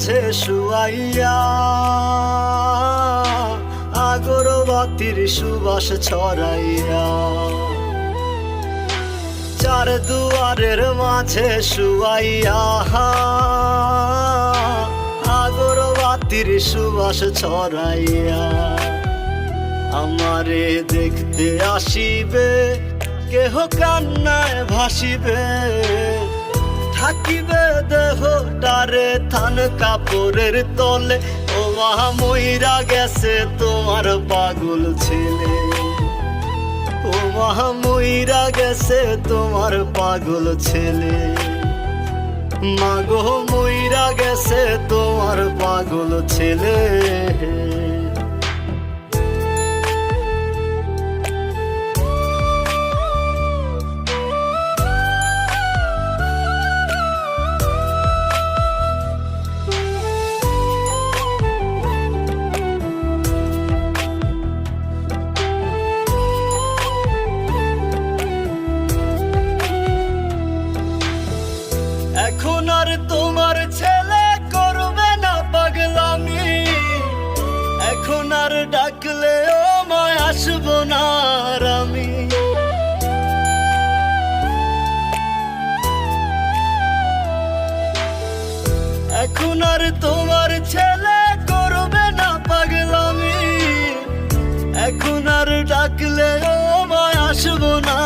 মাঝে শুয়াইয়া আগরবাতির সুবাস ছড়াইয়া, চার দুয়ারের মাঝে শুয়াইয়া আগরবাতির সুবাস ছড়াইয়া, আমারে দেখতে আসিবে কেহ কান্নায় ভাসিবে, থাকিবে দেহটারে থান কাপড়ের তলে। ও মা মইরা গেছে তোমার পাগল ছেলে, ও মা মইরা গেছে তোমার পাগল ছেলে, মাগো মইরা গেছে তোমার পাগল ছেলে। এখন আর তোমার ছেলে করবে না পাগলামি, এখন আর ডাকলে ও মায় আসবো না আর আমি। এখন আর তোমার ছেলে করবে না পাগলামি, এখন আর ডাকলে ও মায় আসবো না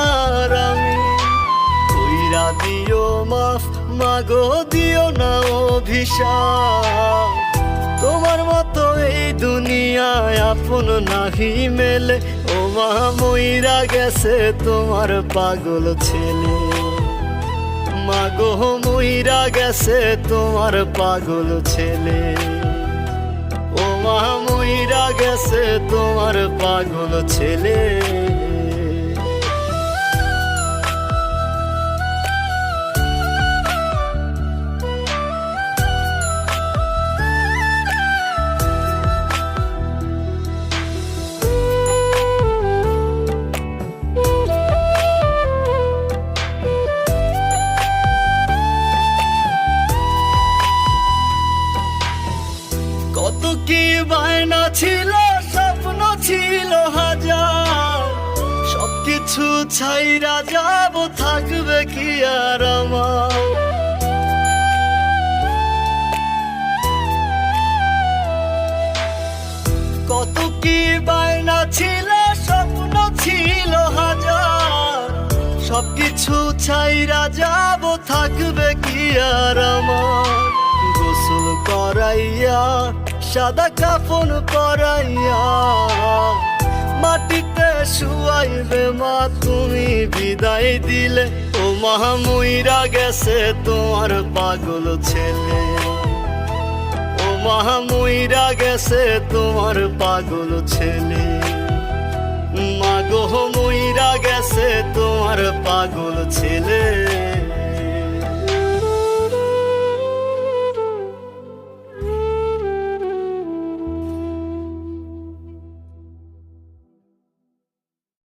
আর আমি। কইরা দিও মাফ মাগো, দিও না অভিশাপ, তোমার মতো এই দুনিয়ায় আপন নাহি মেলে। ও মা মইরা গেছে তোমার পাগল ছেলে, মাগো মইরা গেছে তোমার পাগল ছেলে, ও মা মইরা গেছে তোমার পাগল ছেলে। কত কি বায়না ছিল, স্বপ্ন ছিল হাজার, সবকিছু ছাইরা যাব, থাকবে কি আর আমার। কত কি বায়না ছিল, স্বপ্ন ছিল হাজার, সবকিছু ছাইরা যাব, থাকবে কি আর আমার। গোসল করাইয়া সাদা কাফন পরাইয়া মাটিতে শুয়াইবে মা তুমি বিদায় দিলে। ও মা মইরা গেছে তোমার পাগল ছেলে, ও মা মইরা গেছে তোমার পাগল ছেলে, মাগো মইরা গেছে তোমার পাগল ছেলে।